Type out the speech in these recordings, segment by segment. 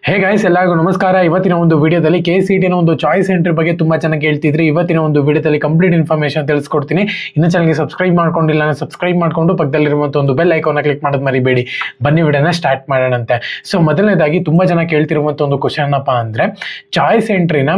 Hey guys, ಎಲ್ಲರಿಗೂ ನಮಸ್ಕಾರ. ಇವತ್ತಿನ ಒಂದು ವಿಡಿಯೋದಲ್ಲಿ KCET ಒಂದು ಚಾಯ್ಸ್ ಎಂಟ್ರಿ ಬಗ್ಗೆ ತುಂಬಾ ಚೆನ್ನಾಗಿ ಹೇಳ್ತಿದ್ರಿ. ಇವತ್ತಿನ ಒಂದು ವಿಡಿಯೋದಲ್ಲಿ ಕಂಪ್ಲೀಟ್ ಇನ್ಫಾರ್ಮೇಶನ್ ತಿಳಿಸ್ಕೊಡ್ತೀನಿ. ಇನ್ನು ಚಾನಲ್ಗೆ ಸಬ್ಸ್ಕ್ರೈಬ್ ಮಾಡ್ಕೊಂಡಿಲ್ಲ ಅಂದ್ರೆ ಸಬ್ಸ್ಕ್ರೈಬ್ ಮಾಡ್ಕೊಂಡು ಪಕ್ಕದಲ್ಲಿರುವಂತಹ ಒಂದು ಬೆಲ್ ಐಕಾನ್ ಕ್ಲಿಕ್ ಮಾಡೋದು ಮರಿಬೇಡಿ. ಬನ್ನಿ ವಿಡಿಯೋನ ಸ್ಟಾರ್ಟ್ ಮಾಡೋಣಂತೆ. ಸೊ ಮೊದಲನೇದಾಗಿ ತುಂಬಾ ಜನ ಕೇಳ್ತಿರುವಂತ ಒಂದು ಕ್ವಶನ್ ಏನಪ್ಪ ಅಂದ್ರೆ, ಚಾಯ್ಸ್ ಎಂಟ್ರಿನ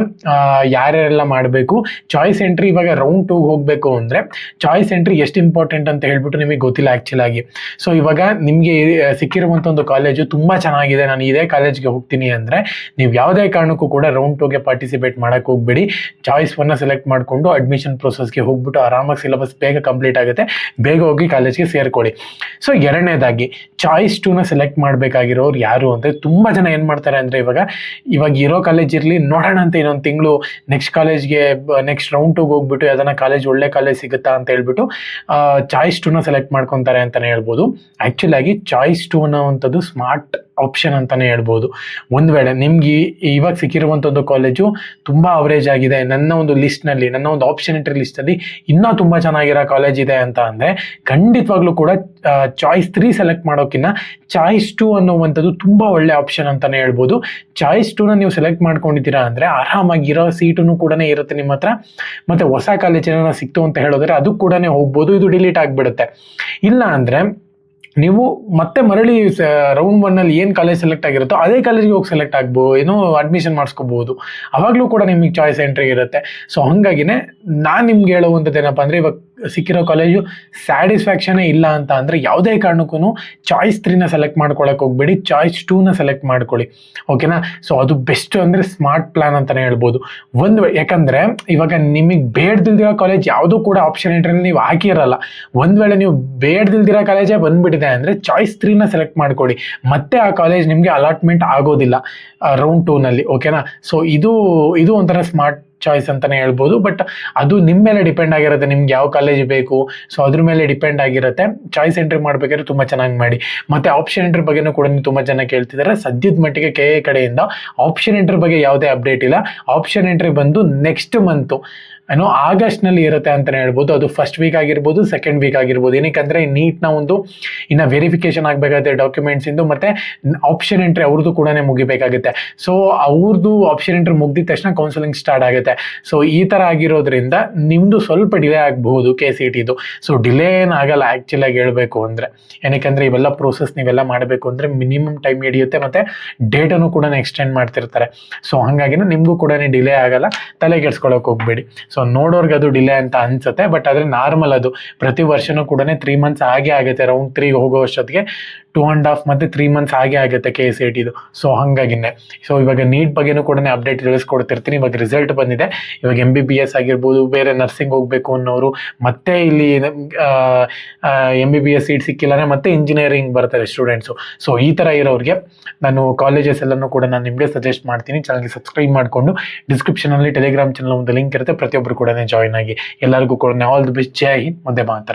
ಯಾರ್ಯಾರೆಲ್ಲ ಮಾಡಬೇಕು, ಚಾಯ್ಸ್ ಎಂಟ್ರಿ ಇವಾಗ ರೌಂಡ್ 2 ಹೋಗ್ಬೇಕು ಅಂದ್ರೆ ಚಾಯ್ಸ್ ಎಂಟ್ರಿ ಎಷ್ಟು ಇಂಪಾರ್ಟೆಂಟ್ ಅಂತ ಹೇಳ್ಬಿಟ್ಟು ನಿಮಗೆ ಗೊತ್ತಿಲ್ಲ ಆಕ್ಚುಲ್ ಆಗಿ. ಸೊ ಇವಾಗ ನಿಮ್ಗೆ ಸಿಕ್ಕಿರುವಂತ ಒಂದು ಕಾಲೇಜು ತುಂಬಾ ಚೆನ್ನಾಗಿದೆ, ನಾನು ಇದೇ ಕಾಲೇಜ್ಗೆ ಹೋಗ್ತೀನಿ ಅಂದ್ರೆ ನೀವು ಯಾವುದೇ ಕಾರಣಕ್ಕೂ ಕೂಡ ರೌಂಡ್ 2ಗೆ ಪಾರ್ಟಿಸಿಪೇಟ್ ಮಾಡಕ್ ಹೋಗ್ಬೇಡಿ. ಚಾಯ್ಸ್ 1 ಸೆಲೆಕ್ಟ್ ಮಾಡ್ಕೊಂಡು ಅಡ್ಮಿಷನ್ ಪ್ರೊಸೆಸ್ಗೆ ಹೋಗ್ಬಿಟ್ಟು ಆರಾಮಾಗಿ ಸಿಲೆಬಸ್ ಬೇಗ ಕಂಪ್ಲೀಟ್ ಆಗುತ್ತೆ, ಬೇಗ ಹೋಗಿ ಕಾಲೇಜ್ಗೆ ಸೇರ್ಕೊಳ್ಳಿ. ಸೊ ಎರಡನೇದಾಗಿ ಚಾಯ್ಸ್ 2ನ ಸೆಲೆಕ್ಟ್ ಮಾಡಬೇಕಾಗಿರೋರು ಯಾರು ಅಂತ ತುಂಬಾ ಜನ ಏನ್ ಮಾಡ್ತಾರೆ ಅಂದ್ರೆ, ಇವಾಗ ಇರೋ ಕಾಲೇಜ್ ಇರ್ಲಿ ನೋಡೋಣ ಅಂತ ಇನ್ನೊಂದು ತಿಂಗಳು ನೆಕ್ಸ್ಟ್ ಕಾಲೇಜ್ಗೆ ನೆಕ್ಸ್ಟ್ ರೌಂಡ್ 2ಗೆ ಹೋಗ್ಬಿಟ್ಟು ಯಾವ್ದಾನ ಕಾಲೇಜ್ ಒಳ್ಳೆ ಕಾಲೇಜ್ ಸಿಗುತ್ತಾ ಅಂತ ಹೇಳ್ಬಿಟ್ಟು ಚಾಯ್ಸ್ 2ನ ಸೆಲೆಕ್ಟ್ ಮಾಡ್ಕೊಂತಾರೆ ಅಂತಾನೆ ಹೇಳ್ಬೋದು. ಆಕ್ಚುಲ್ ಆಗಿ ಚಾಯ್ಸ್ 2 ಅನ್ನೋವಂಥದ್ದು ಸ್ಮಾರ್ಟ್ ಆಪ್ಷನ್ ಅಂತಾನೆ ಹೇಳ್ಬೋದು. ಒಂದ್ ವೇಳೆ ನಿಮ್ಗೆ ಇವಾಗ ಸಿಕ್ಕಿರುವಂತದ್ದು ಕಾಲೇಜು ತುಂಬಾ ಅವರೇಜ್ ಆಗಿದೆ, ನನ್ನ ಒಂದು ಲಿಸ್ಟ್ ನಲ್ಲಿ, ನನ್ನ ಒಂದು ಆಪ್ಷನ್ ಎಂಟ್ರಿ ಲಿಸ್ಟ್ ಅಲ್ಲಿ ಇನ್ನೂ ತುಂಬಾ ಚೆನ್ನಾಗಿರೋ ಕಾಲೇಜ್ ಇದೆ ಅಂತ ಅಂದ್ರೆ ಖಂಡಿತವಾಗ್ಲೂ ಕೂಡ ಚಾಯ್ಸ್ 3 ಸೆಲೆಕ್ಟ್ ಮಾಡೋಕ್ಕಿಂತ ಚಾಯ್ಸ್ 2 ಅನ್ನುವಂಥದ್ದು ತುಂಬಾ ಒಳ್ಳೆ ಆಪ್ಷನ್ ಅಂತಾನೆ ಹೇಳ್ಬೋದು. ಚಾಯ್ಸ್ 2ನ ನೀವು ಸೆಲೆಕ್ಟ್ ಮಾಡ್ಕೊಂಡಿದ್ದೀರಾ ಅಂದ್ರೆ ಆರಾಮಾಗಿರೋ ಸೀಟು ಕೂಡ ಇರುತ್ತೆ ನಿಮ್ಮ ಹತ್ರ. ಮತ್ತೆ ಹೊಸ ಕಾಲೇಜ್ ಏನಾರ ಸಿಕ್ತು ಅಂತ ಹೇಳಿದ್ರೆ ಅದು ಕೂಡ ಹೋಗ್ಬೋದು, ಇದು ಡಿಲೀಟ್ ಆಗ್ಬಿಡುತ್ತೆ. ಇಲ್ಲ ಅಂದ್ರೆ ನೀವು ಮತ್ತೆ ಮರಳಿ ರೌಂಡ್ 1 ಅಲ್ಲಿ ಏನ್ ಕಾಲೇಜ್ ಸೆಲೆಕ್ಟ್ ಆಗಿರುತ್ತೋ ಅದೇ ಕಾಲೇಜ್ಗೆ ಹೋಗಿ ಸೆಲೆಕ್ಟ್ ಆಗ್ಬೋದು, ಏನೋ ಅಡ್ಮಿಷನ್ ಮಾಡಿಸ್ಕೋಬಹುದು. ಅವಾಗ್ಲೂ ಕೂಡ ನಿಮಗೆ ಚಾಯ್ಸ್ ಎಂಟ್ರಿ ಇರುತ್ತೆ. ಸೊ ಹಂಗಾಗಿನೇ ನಾನ್ ನಿಮ್ಗೆ ಹೇಳುವಂಥದ್ದು ಏನಪ್ಪಾ ಅಂದ್ರೆ, ಇವಾಗ ಸಿಕ್ಕಿರೋ ಕಾಲೇಜು ಸ್ಯಾಟಿಸ್ಫ್ಯಾಕ್ಷನ್ ಇಲ್ಲ ಅಂತ ಅಂದ್ರೆ ಯಾವುದೇ ಕಾರಣಕ್ಕೂ ಚಾಯ್ಸ್ 3ನ ಸೆಲೆಕ್ಟ್ ಮಾಡ್ಕೊಳಕ್ ಹೋಗ್ಬೇಡಿ, ಚಾಯ್ಸ್ 2ನ ಸೆಲೆಕ್ಟ್ ಮಾಡ್ಕೊಳ್ಳಿ. ಓಕೆನಾ? ಸೊ ಅದು ಬೆಸ್ಟ್ ಅಂದ್ರೆ ಸ್ಮಾರ್ಟ್ ಪ್ಲಾನ್ ಅಂತಾನೆ ಹೇಳ್ಬೋದು. ಯಾಕಂದ್ರೆ ಇವಾಗ ನಿಮಗೆ ಬೇಡದಿಲ್ದಿರೋ ಕಾಲೇಜ್ ಯಾವುದೂ ಕೂಡ ಆಪ್ಷನ್ ಎಂಟ್ರಿನಲ್ಲಿ ನೀವು ಹಾಕಿರಲ್ಲ. ಒಂದ್ ವೇಳೆ ನೀವು ಬೇಡದಿಲ್ದಿರೋ ಕಾಲೇಜೇ ಬಂದ್ಬಿಟ್ಟಿದೆ ಅಂದ್ರೆ ಚಾಯ್ಸ್ 3ನ ಸೆಲೆಕ್ಟ್ ಮಾಡ್ಕೊಳ್ಳಿ, ಮತ್ತೆ ಆ ಕಾಲೇಜ್ ನಿಮ್ಗೆ ಅಲಾಟ್ಮೆಂಟ್ ಆಗೋದಿಲ್ಲ ರೌಂಡ್ 2 ನಲ್ಲಿ. ಓಕೆನಾ? ಸೊ ಇದು ಒಂಥರ ಸ್ಮಾರ್ಟ್ ಚಾಯ್ಸ್ ಅಂತಾನೆ ಹೇಳ್ಬೋದು. ಬಟ್ ಅದು ನಿಮ್ಮ ಮೇಲೆ ಡಿಪೆಂಡ್ ಆಗಿರುತ್ತೆ, ನಿಮ್ಗೆ ಯಾವ ಕಾಲೇಜ್ ಬೇಕು, ಸೊ ಅದ್ರ ಮೇಲೆ ಡಿಪೆಂಡ್ ಆಗಿರುತ್ತೆ. ಚಾಯ್ಸ್ ಎಂಟ್ರಿ ಮಾಡ್ಬೇಕಾದ್ರೆ ತುಂಬಾ ಚೆನ್ನಾಗಿ ಮಾಡಿ. ಮತ್ತೆ ಆಪ್ಷನ್ ಎಂಟ್ರಿ ಬಗ್ಗೆನೂ ಕೂಡ ನೀವು ತುಂಬಾ ಜನ ಕೇಳ್ತಿದ್ದಾರೆ. ಸದ್ಯದ ಮಟ್ಟಿಗೆ KA ಕಡೆಯಿಂದ ಆಪ್ಷನ್ ಎಂಟ್ರಿ ಬಗ್ಗೆ ಯಾವುದೇ ಅಪ್ಡೇಟ್ ಇಲ್ಲ. ಆಪ್ಷನ್ ಎಂಟ್ರಿ ಬಂದು ನೆಕ್ಸ್ಟ್ ಮಂತ್ ಆಗಸ್ಟ್ ನಲ್ಲಿ ಇರುತ್ತೆ ಅಂತಾನೆ ಹೇಳ್ಬೋದು. ಅದು ಫಸ್ಟ್ ವೀಕ್ ಆಗಿರ್ಬೋದು, ಸೆಕೆಂಡ್ ವೀಕ್ ಆಗಿರ್ಬೋದು. ಏನಕ್ಕಂದ್ರೆ ನೀಟ್ನ ಒಂದು ಇನ್ನ ವೆರಿಫಿಕೇಶನ್ ಆಗ್ಬೇಕಾಗುತ್ತೆ ಡಾಕ್ಯುಮೆಂಟ್ಸ್ ಇಂದು, ಮತ್ತೆ ಆಪ್ಷನ್ ಎಂಟ್ರಿ ಅವ್ರದ್ದು ಕೂಡ ಮುಗಿಬೇಕಾಗುತ್ತೆ. ಸೊ ಅವ್ರದ್ದು ಆಪ್ಷನ್ ಎಂಟ್ರಿ ಮುಗ್ದಿದ ತಕ್ಷಣ ಕೌನ್ಸಿಲಿಂಗ್ ಸ್ಟಾರ್ಟ್ ಆಗುತ್ತೆ. ಸೊ ಈ ತರ ಆಗಿರೋದ್ರಿಂದ ನಿಮ್ದು ಸ್ವಲ್ಪ ಡಿಲೇ ಆಗಬಹುದು KCETದು. ಸೊ ಡಿಲೇ ಏನಾಗಲ್ಲ ಆಕ್ಚುಲ್ ಆಗಿ ಹೇಳ್ಬೇಕು ಅಂದ್ರೆ, ಏನಕ್ಕಂದ್ರೆ ಇವೆಲ್ಲ ಪ್ರೋಸೆಸ್ ನೀವೆಲ್ಲ ಮಾಡಬೇಕು ಅಂದ್ರೆ ಮಿನಿಮಮ್ ಟೈಮ್ ಹಿಡಿಯುತ್ತೆ, ಮತ್ತೆ ಡೇಟನ್ನು ಕೂಡ ಎಕ್ಸ್ಟೆಂಡ್ ಮಾಡ್ತಿರ್ತಾರೆ. ಸೊ ಹಂಗಾಗಿ ನಿಮ್ಗೂ ಕೂಡ ಡಿಲೇ ಆಗಲ್ಲ, ತಲೆ ಕೆಡ್ಸ್ಕೊಳಕ್ ಹೋಗ್ಬೇಡಿ. ಸೊ ನೋಡೋರ್ಗೆ ಅದು ಡಿಲೇ ಅಂತ ಅನ್ಸುತ್ತೆ, ಬಟ್ ಆದ್ರೆ ನಾರ್ಮಲ್ ಅದು. ಪ್ರತಿ ವರ್ಷನೂ ಕೂಡ 3 ಮಂತ್ಸ್ ಹಾಗೆ ಆಗುತ್ತೆ. ರೌಂಡ್ 3 ಹೋಗೋ ಅಷ್ಟೊತ್ತಿಗೆ 2.5 ಮತ್ತೆ 3 ಮಂತ್ಸ್ ಹಾಗೆ ಆಗುತ್ತೆ KCETದು. ಸೊ ಹಂಗಾಗಿನೇ ಸೊ ಇವಾಗ ನೀಟ್ ಬಗ್ಗೆನೂ ಕೂಡ ಅಪ್ಡೇಟ್ ತಿಳಿಸ್ಕೊಡ್ತಿರ್ತೀನಿ. ಇವಾಗ ರಿಸಲ್ಟ್ ಬಂದಿದೆ. ಇವಾಗ MBBS ಆಗಿರ್ಬೋದು, ಬೇರೆ ನರ್ಸಿಂಗ್ ಹೋಗ್ಬೇಕು ಅನ್ನೋರು, ಮತ್ತೆ ಇಲ್ಲಿ MBBS ಸೀಟ್ ಸಿಕ್ಕಿಲ್ಲ ಮತ್ತೆ ಇಂಜಿನಿಯರಿಂಗ್ ಬರ್ತಾರೆ ಸ್ಟೂಡೆಂಟ್ಸು. ಸೊ ಈ ತರ ಇರೋರಿಗೆ ನಾನು ಕಾಲೇಜಸ್ ಎಲ್ಲನೂ ಕೂಡ ನಾನು ನಿಮಗೆ ಸಜೆಸ್ಟ್ ಮಾಡ್ತೀನಿ. ಚಾನಲ್ಗೆ ಸಬ್ಸ್ಕ್ರೈಬ್ ಮಾಡ್ಕೊಂಡು ಡಿಸ್ಕ್ರಿಪ್ಷನ್ ಅಲ್ಲಿ ಟೆಲಿಗ್ರಾಮ್ ಚಾನಲ್ ಒಂದು ಲಿಂಕ್ ಇರುತ್ತೆ, ಪ್ರತಿಯೊಬ್ಬರು ಕೂಡ ಜಾಯ್ನ್ ಆಗಿ. ಎಲ್ಲರಿಗೂ ಕೂಡ ಆಲ್ ದಿ ಬೆಸ್ಟ್. ಜೈ ಹಿಂದ್, ಮುಂದೆ ಮಾತಾಡ.